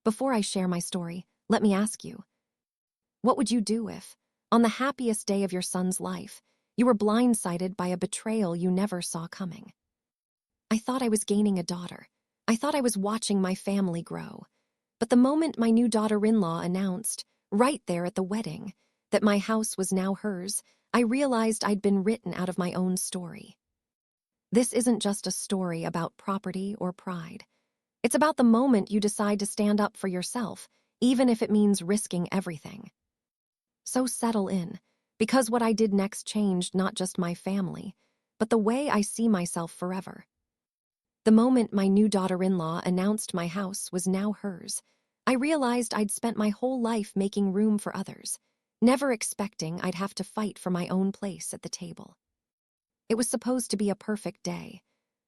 Before I share my story, let me ask you, what would you do if, on the happiest day of your son's life, you were blindsided by a betrayal you never saw coming? I thought I was gaining a daughter. I thought I was watching my family grow. But the moment my new daughter-in-law announced, right there at the wedding, that my house was now hers, I realized I'd been written out of my own story. This isn't just a story about property or pride. It's about the moment you decide to stand up for yourself, even if it means risking everything. So settle in, because what I did next changed not just my family, but the way I see myself forever. The moment my new daughter-in-law announced my house was now hers, I realized I'd spent my whole life making room for others, never expecting I'd have to fight for my own place at the table. It was supposed to be a perfect day,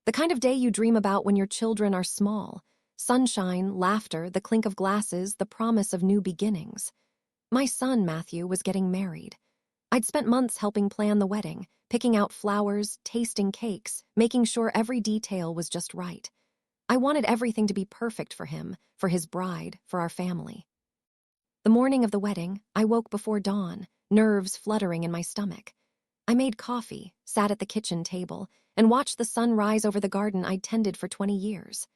the kind of day you dream about when your children are small: sunshine, laughter, the clink of glasses, the promise of new beginnings. My son, Matthew, was getting married. I'd spent months helping plan the wedding, picking out flowers, tasting cakes, making sure every detail was just right. I wanted everything to be perfect for him, for his bride, for our family. The morning of the wedding, I woke before dawn, nerves fluttering in my stomach. I made coffee, sat at the kitchen table, and watched the sun rise over the garden I'd tended for 20 years.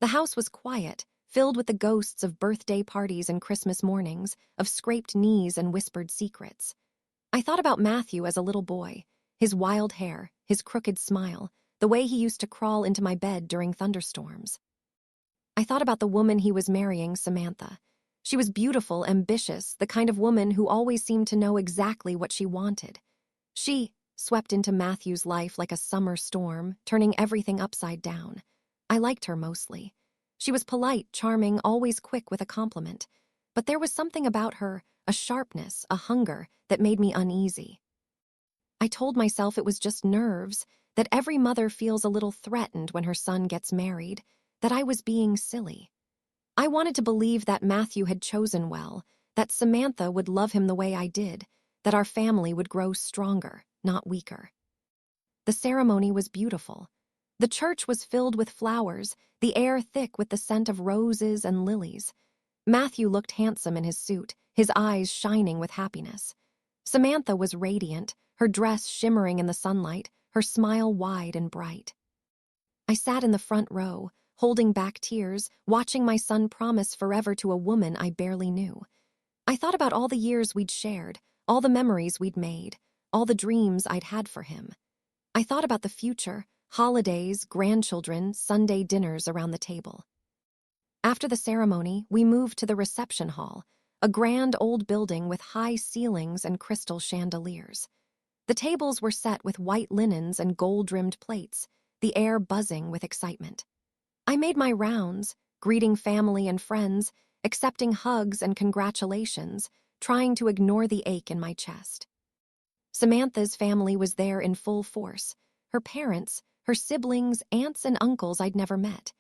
The house was quiet, filled with the ghosts of birthday parties and Christmas mornings, of scraped knees and whispered secrets. I thought about Matthew as a little boy, his wild hair, his crooked smile, the way he used to crawl into my bed during thunderstorms. I thought about the woman he was marrying, Samantha. She was beautiful, ambitious, the kind of woman who always seemed to know exactly what she wanted. She swept into Matthew's life like a summer storm, turning everything upside down. I liked her mostly. She was polite, charming, always quick with a compliment. But there was something about her, a sharpness, a hunger, that made me uneasy. I told myself it was just nerves, that every mother feels a little threatened when her son gets married, that I was being silly. I wanted to believe that Matthew had chosen well, that Samantha would love him the way I did, that our family would grow stronger, not weaker. The ceremony was beautiful. The church was filled with flowers, the air thick with the scent of roses and lilies. Matthew looked handsome in his suit, his eyes shining with happiness. Samantha was radiant, her dress shimmering in the sunlight, her smile wide and bright. I sat in the front row, holding back tears, watching my son promise forever to a woman I barely knew. I thought about all the years we'd shared, all the memories we'd made, all the dreams I'd had for him. I thought about the future, holidays, grandchildren, Sunday dinners around the table. After the ceremony, we moved to the reception hall, a grand old building with high ceilings and crystal chandeliers. The tables were set with white linens and gold-rimmed plates, the air buzzing with excitement. I made my rounds, greeting family and friends, accepting hugs and congratulations, trying to ignore the ache in my chest. Samantha's family was there in full force, her parents, her siblings, aunts and uncles I'd never met.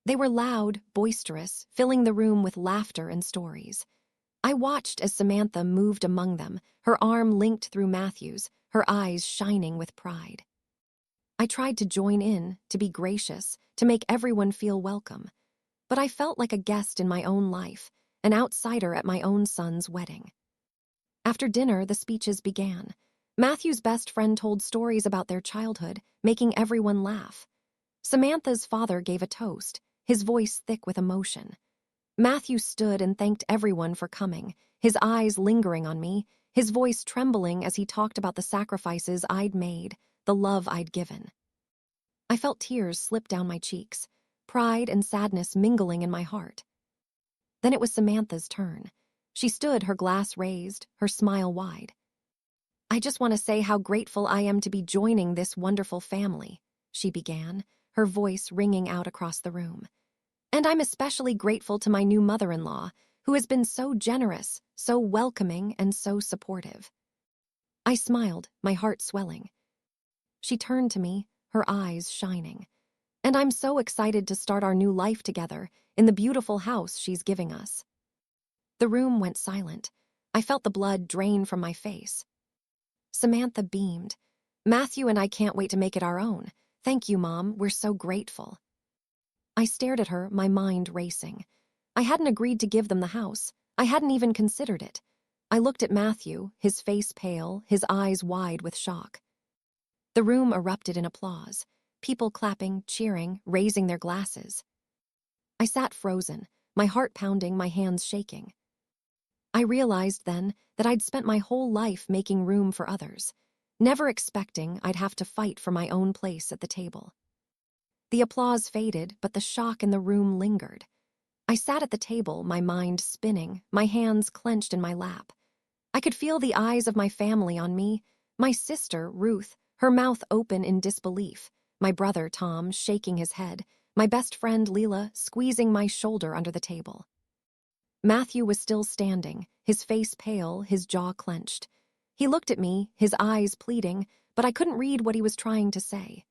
They were loud, boisterous, filling the room with laughter and stories. I watched as Samantha moved among them, her arm linked through Matthew's, her eyes shining with pride. I tried to join in, to be gracious, to make everyone feel welcome. But I felt like a guest in my own life, an outsider at my own son's wedding. After dinner, the speeches began. Matthew's best friend told stories about their childhood, making everyone laugh. Samantha's father gave a toast, his voice thick with emotion. Matthew stood and thanked everyone for coming, his eyes lingering on me, his voice trembling as he talked about the sacrifices I'd made, the love I'd given. I felt tears slip down my cheeks, pride and sadness mingling in my heart. Then it was Samantha's turn. She stood, her glass raised, her smile wide. "I just want to say how grateful I am to be joining this wonderful family," she began, her voice ringing out across the room. "And I'm especially grateful to my new mother-in-law, who has been so generous, so welcoming, and so supportive." I smiled, my heart swelling. She turned to me, her eyes shining. "And I'm so excited to start our new life together in the beautiful house she's giving us." The room went silent. I felt the blood drain from my face. Samantha beamed. "Matthew and I can't wait to make it our own. Thank you, Mom. We're so grateful." I stared at her, my mind racing. I hadn't agreed to give them the house. I hadn't even considered it. I looked at Matthew, his face pale, his eyes wide with shock. The room erupted in applause, people clapping, cheering, raising their glasses. I sat frozen, my heart pounding, my hands shaking. I realized then that I'd spent my whole life making room for others, never expecting I'd have to fight for my own place at the table. The applause faded, but the shock in the room lingered. I sat at the table, my mind spinning, my hands clenched in my lap. I could feel the eyes of my family on me, my sister, Ruth, her mouth open in disbelief, my brother, Tom, shaking his head, my best friend, Leela, squeezing my shoulder under the table. Matthew was still standing, his face pale, his jaw clenched. He looked at me, his eyes pleading, but I couldn't read what he was trying to say.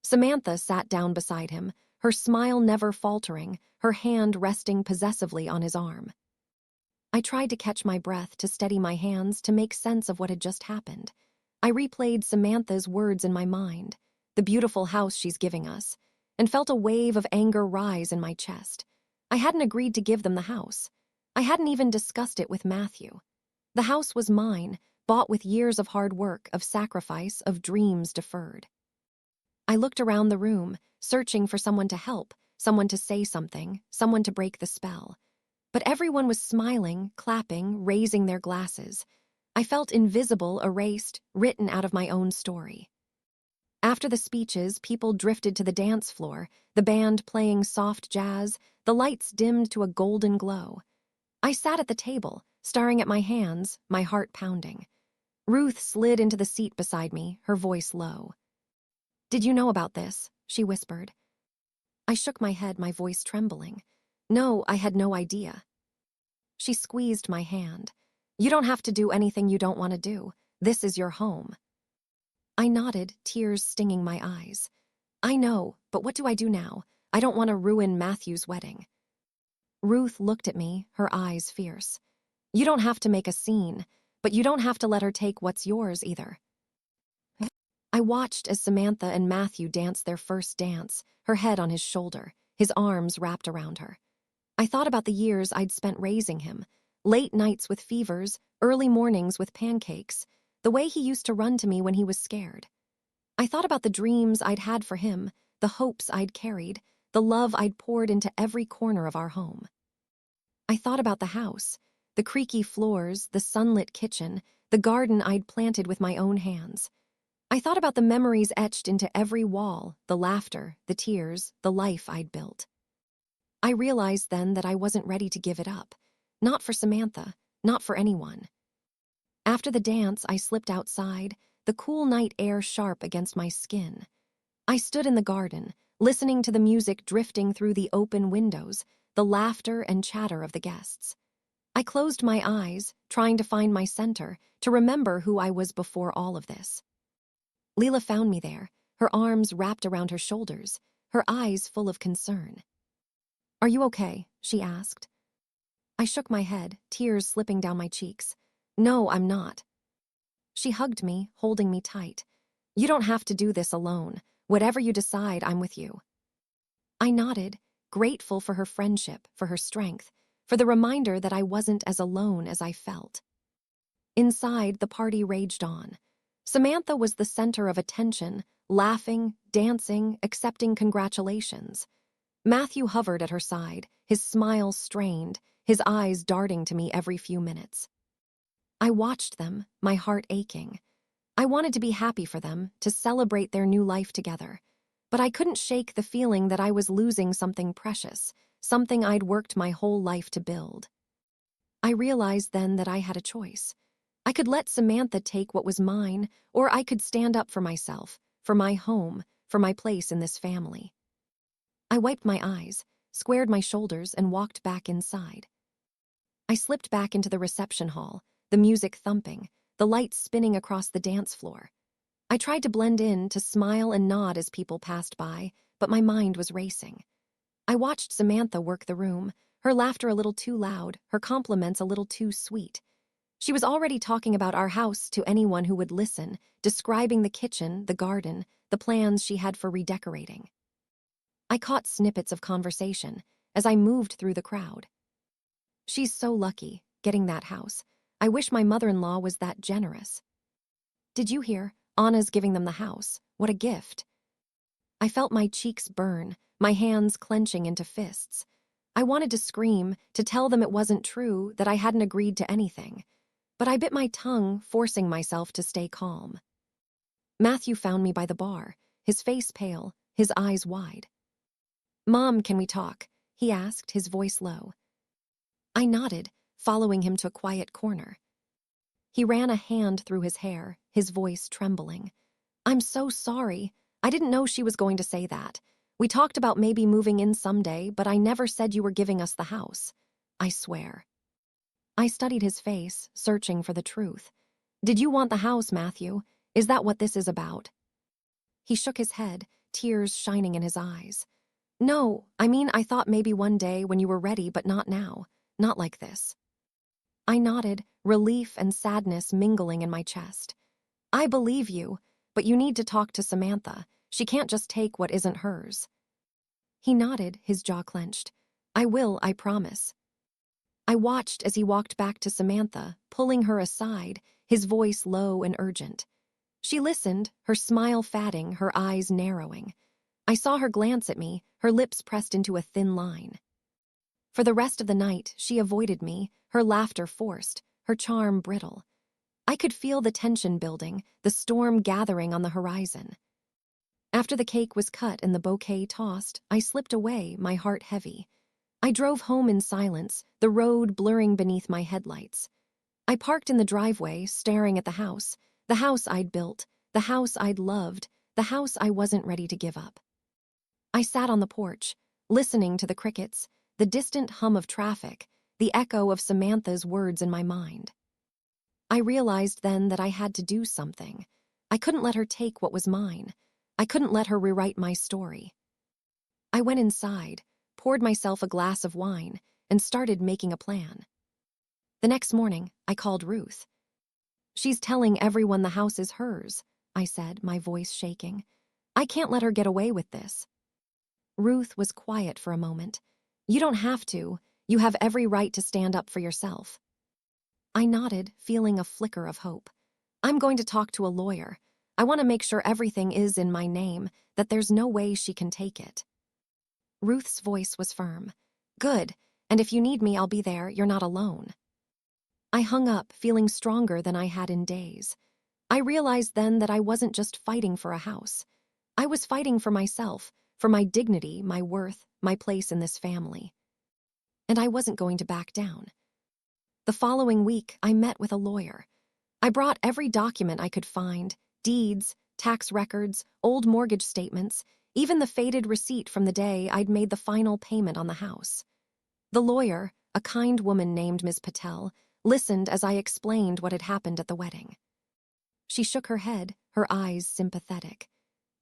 Samantha sat down beside him, her smile never faltering, her hand resting possessively on his arm. I tried to catch my breath, to steady my hands, to make sense of what had just happened. I replayed Samantha's words in my mind, the beautiful house she's giving us, and felt a wave of anger rise in my chest. I hadn't agreed to give them the house. I hadn't even discussed it with Matthew. The house was mine, bought with years of hard work, of sacrifice, of dreams deferred. I looked around the room, searching for someone to help, someone to say something, someone to break the spell. But everyone was smiling, clapping, raising their glasses. I felt invisible, erased, written out of my own story. After the speeches, people drifted to the dance floor, the band playing soft jazz, the lights dimmed to a golden glow. I sat at the table, staring at my hands, my heart pounding. Ruth slid into the seat beside me, her voice low. "Did you know about this?" she whispered. I shook my head, my voice trembling. No, I had no idea. She squeezed my hand. "You don't have to do anything you don't want to do. This is your home." I nodded, tears stinging my eyes. "I know, but what do I do now? I don't want to ruin Matthew's wedding." Ruth looked at me, her eyes fierce. "You don't have to make a scene, but you don't have to let her take what's yours either." I watched as Samantha and Matthew danced their first dance, her head on his shoulder, his arms wrapped around her. I thought about the years I'd spent raising him, late nights with fevers, early mornings with pancakes, the way he used to run to me when he was scared. I thought about the dreams I'd had for him, the hopes I'd carried, the love I'd poured into every corner of our home. I thought about the house, the creaky floors, the sunlit kitchen, the garden I'd planted with my own hands. I thought about the memories etched into every wall, the laughter, the tears, the life I'd built. I realized then that I wasn't ready to give it up. Not for Samantha, not for anyone. After the dance, I slipped outside, the cool night air sharp against my skin. I stood in the garden, listening to the music drifting through the open windows, the laughter and chatter of the guests. I closed my eyes, trying to find my center, to remember who I was before all of this. Leela found me there, her arms wrapped around her shoulders, her eyes full of concern. "Are you okay?" she asked. I shook my head, tears slipping down my cheeks. "No, I'm not." She hugged me, holding me tight. "You don't have to do this alone. Whatever you decide, I'm with you." I nodded, grateful for her friendship, for her strength, for the reminder that I wasn't as alone as I felt. Inside, the party raged on. Samantha was the center of attention, laughing, dancing, accepting congratulations. Matthew hovered at her side, his smile strained, his eyes darting to me every few minutes. I watched them, my heart aching. I wanted to be happy for them, to celebrate their new life together. But I couldn't shake the feeling that I was losing something precious, something I'd worked my whole life to build. I realized then that I had a choice. I could let Samantha take what was mine, or I could stand up for myself, for my home, for my place in this family. I wiped my eyes, squared my shoulders, and walked back inside. I slipped back into the reception hall, the music thumping, the lights spinning across the dance floor. I tried to blend in, to smile and nod as people passed by, but my mind was racing. I watched Samantha work the room, her laughter a little too loud, her compliments a little too sweet. She was already talking about our house to anyone who would listen, describing the kitchen, the garden, the plans she had for redecorating. I caught snippets of conversation as I moved through the crowd. She's so lucky, getting that house. I wish my mother-in-law was that generous. Did you hear? Anna's giving them the house. What a gift. I felt my cheeks burn, my hands clenching into fists. I wanted to scream, to tell them it wasn't true, that I hadn't agreed to anything. But I bit my tongue, forcing myself to stay calm. Matthew found me by the bar, his face pale, his eyes wide. "Mom, can we talk?" he asked, his voice low. I nodded, following him to a quiet corner. He ran a hand through his hair, his voice trembling. "I'm so sorry. I didn't know she was going to say that. We talked about maybe moving in someday, but I never said you were giving us the house. I swear." I studied his face, searching for the truth. "Did you want the house, Matthew? Is that what this is about?" He shook his head, tears shining in his eyes. "No, I mean, I thought maybe one day when you were ready, but not now. Not like this." I nodded, relief and sadness mingling in my chest. "I believe you, but you need to talk to Samantha. She can't just take what isn't hers." He nodded, his jaw clenched. "I will, I promise." I watched as he walked back to Samantha, pulling her aside, his voice low and urgent. She listened, her smile fading, her eyes narrowing. I saw her glance at me, her lips pressed into a thin line. For the rest of the night, she avoided me, her laughter forced, her charm brittle. I could feel the tension building, the storm gathering on the horizon. After the cake was cut and the bouquet tossed, I slipped away, my heart heavy. I drove home in silence, the road blurring beneath my headlights. I parked in the driveway, staring at the house I'd built, the house I'd loved, the house I wasn't ready to give up. I sat on the porch, listening to the crickets, the distant hum of traffic, the echo of Samantha's words in my mind. I realized then that I had to do something. I couldn't let her take what was mine. I couldn't let her rewrite my story. I went inside, poured myself a glass of wine, and started making a plan. The next morning, I called Ruth. "She's telling everyone the house is hers," I said, my voice shaking. "I can't let her get away with this." Ruth was quiet for a moment. "You don't have to. You have every right to stand up for yourself." I nodded, feeling a flicker of hope. "I'm going to talk to a lawyer. I want to make sure everything is in my name, that there's no way she can take it." Ruth's voice was firm. "Good, and if you need me, I'll be there. You're not alone." I hung up, feeling stronger than I had in days. I realized then that I wasn't just fighting for a house. I was fighting for myself, for my dignity, my worth, my place in this family. And I wasn't going to back down. The following week, I met with a lawyer. I brought every document I could find, deeds, tax records, old mortgage statements, even the faded receipt from the day I'd made the final payment on the house. The lawyer, a kind woman named Ms. Patel, listened as I explained what had happened at the wedding. She shook her head, her eyes sympathetic.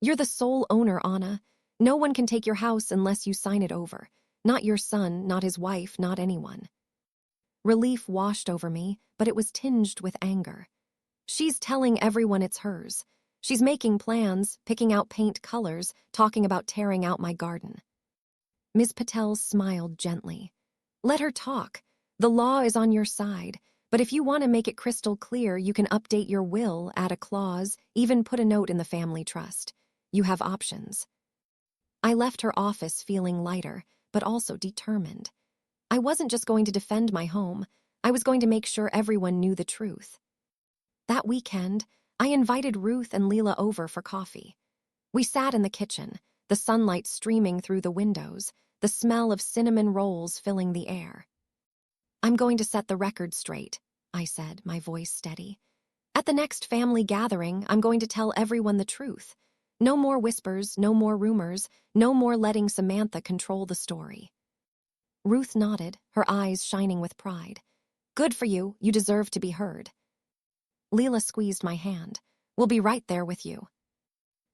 "You're the sole owner, Anna. No one can take your house unless you sign it over. Not your son, not his wife, not anyone." Relief washed over me, but it was tinged with anger. "She's telling everyone it's hers. She's making plans, picking out paint colors, talking about tearing out my garden." Ms. Patel smiled gently. "Let her talk. The law is on your side, but if you want to make it crystal clear, you can update your will, add a clause, even put a note in the family trust. You have options." I left her office feeling lighter, but also determined. I wasn't just going to defend my home, I was going to make sure everyone knew the truth. That weekend, I invited Ruth and Leela over for coffee. We sat in the kitchen, the sunlight streaming through the windows, the smell of cinnamon rolls filling the air. "I'm going to set the record straight," I said, my voice steady. "At the next family gathering, I'm going to tell everyone the truth. No more whispers, no more rumors, no more letting Samantha control the story." Ruth nodded, her eyes shining with pride. "Good for you, you deserve to be heard." Leela squeezed my hand. "We'll be right there with you."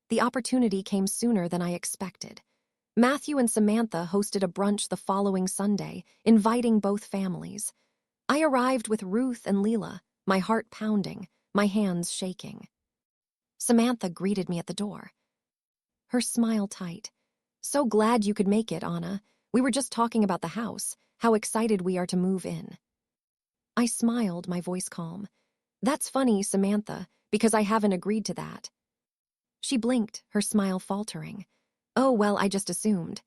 The opportunity came sooner than I expected. Matthew and Samantha hosted a brunch the following Sunday, inviting both families. I arrived with Ruth and Leela, my heart pounding, my hands shaking. Samantha greeted me at the door. Her smile tight. "So glad you could make it, Anna. We were just talking about the house, how excited we are to move in. I smiled, my voice calm. That's funny, Samantha, because I haven't agreed to that. She blinked, her smile faltering. Oh, well, I just assumed.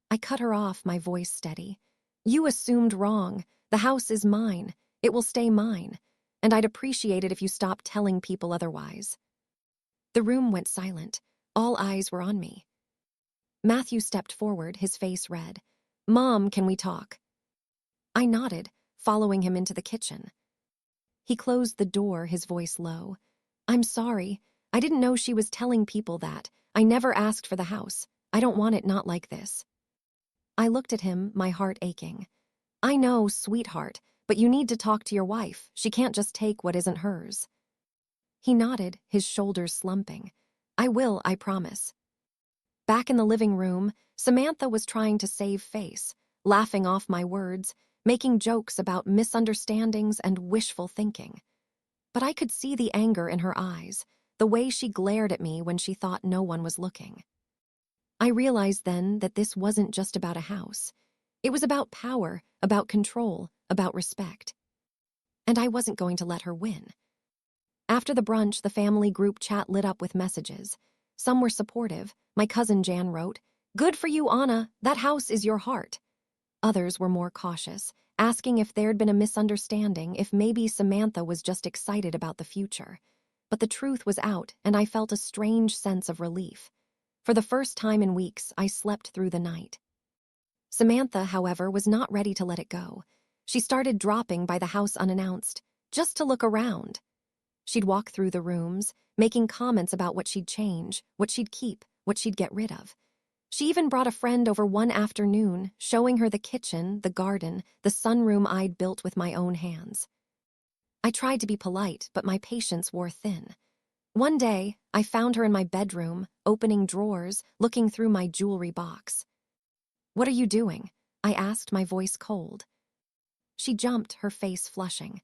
I cut her off, my voice steady. You assumed wrong. The house is mine. It will stay mine. And I'd appreciate it if you stopped telling people otherwise. The room went silent. All eyes were on me. Matthew stepped forward, his face red. Mom, can we talk? I nodded, following him into the kitchen. He closed the door, his voice low. I'm sorry. I didn't know she was telling people that. I never asked for the house. I don't want it not like this. I looked at him, my heart aching. I know, sweetheart, but you need to talk to your wife. She can't just take what isn't hers. He nodded, his shoulders slumping. I will, I promise. Back in the living room, Samantha was trying to save face, laughing off my words, making jokes about misunderstandings and wishful thinking. But I could see the anger in her eyes, the way she glared at me when she thought no one was looking. I realized then that this wasn't just about a house. It was about power, about control, about respect. And I wasn't going to let her win. After the brunch, the family group chat lit up with messages. Some were supportive. My cousin Jan wrote, "Good for you, Anna. That house is your heart." Others were more cautious, asking if there'd been a misunderstanding, if maybe Samantha was just excited about the future. But the truth was out, and I felt a strange sense of relief. For the first time in weeks, I slept through the night. Samantha, however, was not ready to let it go. She started dropping by the house unannounced, just to look around. She'd walk through the rooms, making comments about what she'd change, what she'd keep, what she'd get rid of. She even brought a friend over one afternoon, showing her the kitchen, the garden, the sunroom I'd built with my own hands. I tried to be polite, but my patience wore thin. One day, I found her in my bedroom, opening drawers, looking through my jewelry box. What are you doing? I asked, my voice cold. She jumped, her face flushing.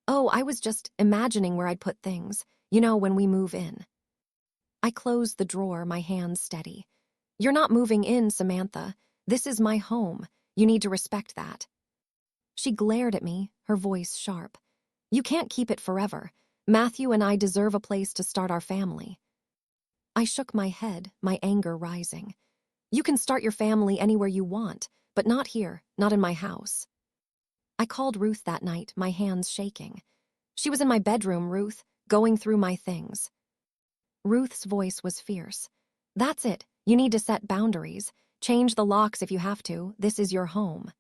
Oh, I was just imagining where I'd put things, when we move in. I closed the drawer, my hands steady. You're not moving in, Samantha. This is my home. You need to respect that. She glared at me, her voice sharp. You can't keep it forever. Matthew and I deserve a place to start our family. I shook my head, my anger rising. You can start your family anywhere you want, but not here, not in my house. I called Ruth that night, my hands shaking. She was in my bedroom, Ruth, going through my things. Ruth's voice was fierce. That's it. You need to set boundaries. Change the locks if you have to. This is your home.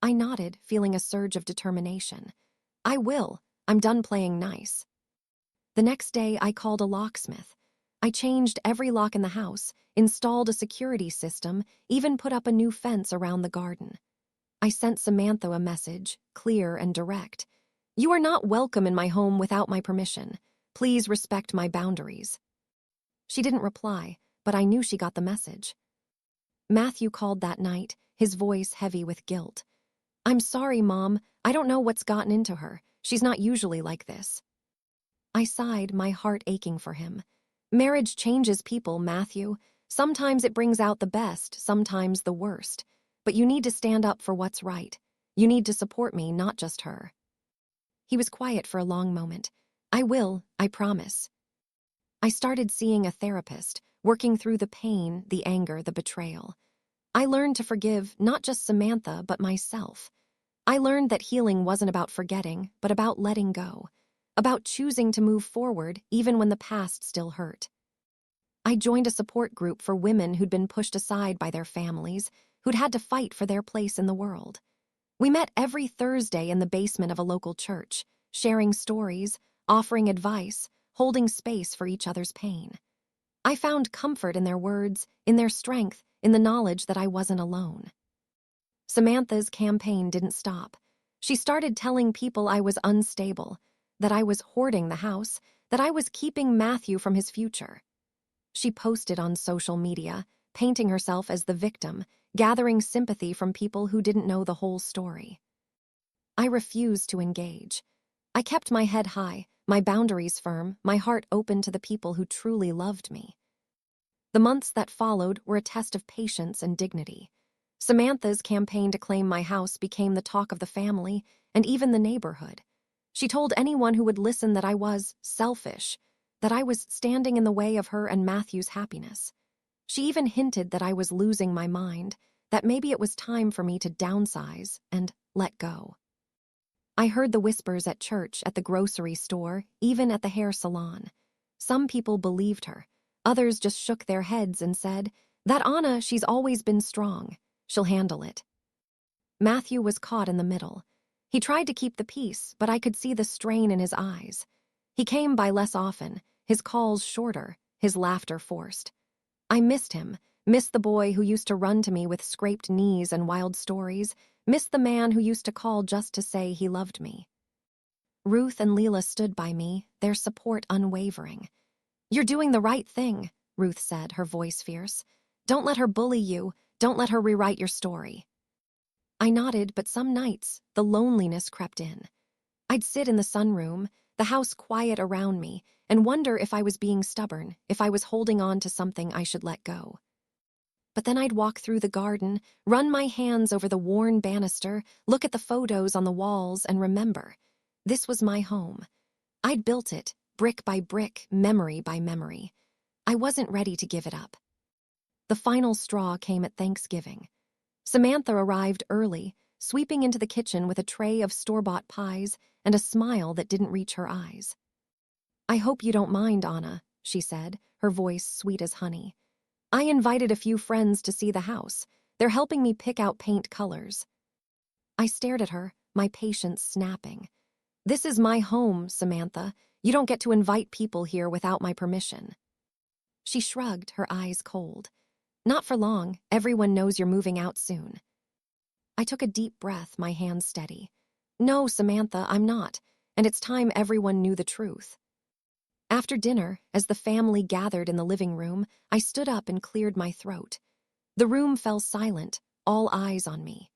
I nodded, feeling a surge of determination. I will. I'm done playing nice. The next day, I called a locksmith. I changed every lock in the house, installed a security system, even put up a new fence around the garden. I sent Samantha a message, clear and direct. You are not welcome in my home without my permission. Please respect my boundaries. She didn't reply, but I knew she got the message. Matthew called that night, his voice heavy with guilt. I'm sorry, Mom. I don't know what's gotten into her. She's not usually like this. I sighed, my heart aching for him. Marriage changes people, Matthew. Sometimes it brings out the best, sometimes the worst. But you need to stand up for what's right. You need to support me, not just her. He was quiet for a long moment. I will, I promise. I started seeing a therapist, working through the pain, the anger, the betrayal. I learned to forgive not just Samantha, but myself. I learned that healing wasn't about forgetting, but about letting go, about choosing to move forward even when the past still hurt. I joined a support group for women who'd been pushed aside by their families, who'd had to fight for their place in the world. We met every Thursday in the basement of a local church, sharing stories, offering advice, holding space for each other's pain. I found comfort in their words, in their strength, in the knowledge that I wasn't alone. Samantha's campaign didn't stop. She started telling people I was unstable, that I was hoarding the house, that I was keeping Matthew from his future. She posted on social media, painting herself as the victim, gathering sympathy from people who didn't know the whole story. I refused to engage. I kept my head high, my boundaries firm, my heart open to the people who truly loved me. The months that followed were a test of patience and dignity. Samantha's campaign to claim my house became the talk of the family and even the neighborhood. She told anyone who would listen that I was selfish, that I was standing in the way of her and Matthew's happiness. She even hinted that I was losing my mind, that maybe it was time for me to downsize and let go. I heard the whispers at church, at the grocery store, even at the hair salon. Some people believed her. Others just shook their heads and said, "That Anna, she's always been strong. She'll handle it." Matthew was caught in the middle. He tried to keep the peace, but I could see the strain in his eyes. He came by less often, his calls shorter, his laughter forced. I missed him, missed the boy who used to run to me with scraped knees and wild stories, missed the man who used to call just to say he loved me. Ruth and Leela stood by me, their support unwavering. "You're doing the right thing," Ruth said, her voice fierce. "Don't let her bully you. Don't let her rewrite your story." I nodded, but some nights, the loneliness crept in. I'd sit in the sunroom, the house quiet around me, and wonder if I was being stubborn, if I was holding on to something I should let go. But then I'd walk through the garden, run my hands over the worn banister, look at the photos on the walls, and remember, this was my home. I'd built it, brick by brick, memory by memory. I wasn't ready to give it up. The final straw came at Thanksgiving. Samantha arrived early, sweeping into the kitchen with a tray of store-bought pies and a smile that didn't reach her eyes. "I hope you don't mind, Anna," she said, her voice sweet as honey. "I invited a few friends to see the house. They're helping me pick out paint colors." I stared at her, my patience snapping. "This is my home, Samantha. You don't get to invite people here without my permission." She shrugged, her eyes cold. "Not for long. Everyone knows you're moving out soon." I took a deep breath, my hands steady. "No, Samantha, I'm not, and it's time everyone knew the truth." After dinner, as the family gathered in the living room, I stood up and cleared my throat. The room fell silent, all eyes on me.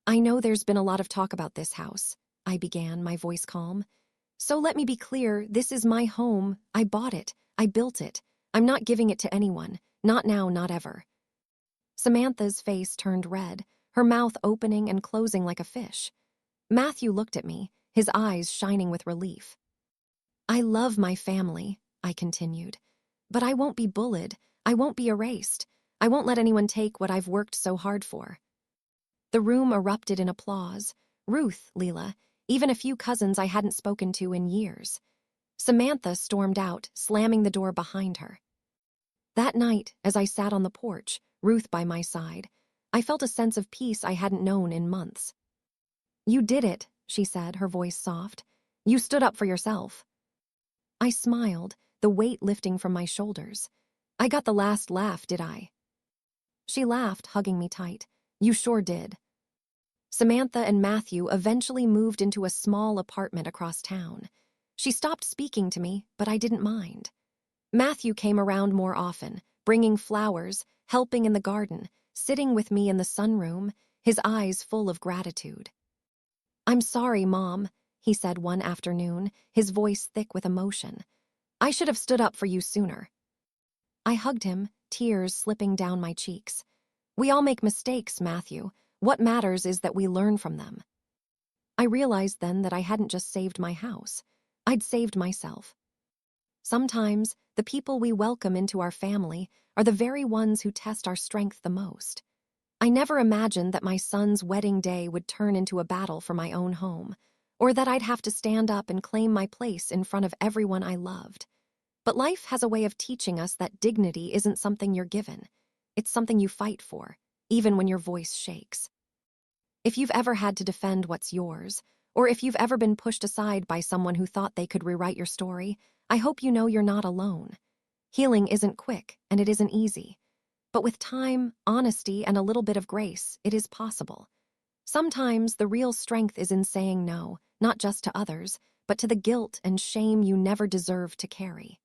"I know there's been a lot of talk about this house," I began, my voice calm. "So let me be clear, this is my home. I bought it. I built it. I'm not giving it to anyone. Not now, not ever." Samantha's face turned red, her mouth opening and closing like a fish. Matthew looked at me, his eyes shining with relief. "I love my family," I continued, "but I won't be bullied. I won't be erased. I won't let anyone take what I've worked so hard for." The room erupted in applause. Ruth, Leela, even a few cousins I hadn't spoken to in years. Samantha stormed out, slamming the door behind her. That night, as I sat on the porch, Ruth by my side, I felt a sense of peace I hadn't known in months. "You did it," she said, her voice soft. "You stood up for yourself." I smiled, the weight lifting from my shoulders. "I got the last laugh, did I?" She laughed, hugging me tight. "You sure did." Samantha and Matthew eventually moved into a small apartment across town. She stopped speaking to me, but I didn't mind. Matthew came around more often, bringing flowers, helping in the garden, sitting with me in the sunroom, his eyes full of gratitude. "I'm sorry, Mom," he said one afternoon, his voice thick with emotion. "I should have stood up for you sooner." I hugged him, tears slipping down my cheeks. "We all make mistakes, Matthew. What matters is that we learn from them." I realized then that I hadn't just saved my house. I'd saved myself. Sometimes, the people we welcome into our family are the very ones who test our strength the most. I never imagined that my son's wedding day would turn into a battle for my own home, or that I'd have to stand up and claim my place in front of everyone I loved. But life has a way of teaching us that dignity isn't something you're given. It's something you fight for, even when your voice shakes. If you've ever had to defend what's yours, or if you've ever been pushed aside by someone who thought they could rewrite your story, I hope you know you're not alone. Healing isn't quick, and it isn't easy. But with time, honesty, and a little bit of grace, it is possible. Sometimes the real strength is in saying no, not just to others, but to the guilt and shame you never deserved to carry.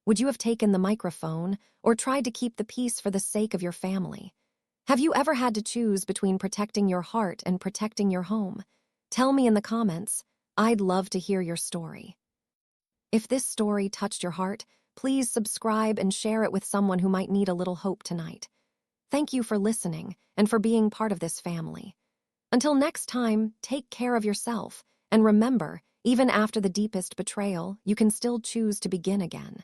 Would you have taken the microphone or tried to keep the peace for the sake of your family? Have you ever had to choose between protecting your heart and protecting your home? Tell me in the comments. I'd love to hear your story. If this story touched your heart, please subscribe and share it with someone who might need a little hope tonight. Thank you for listening and for being part of this family. Until next time, take care of yourself, and remember, even after the deepest betrayal, you can still choose to begin again.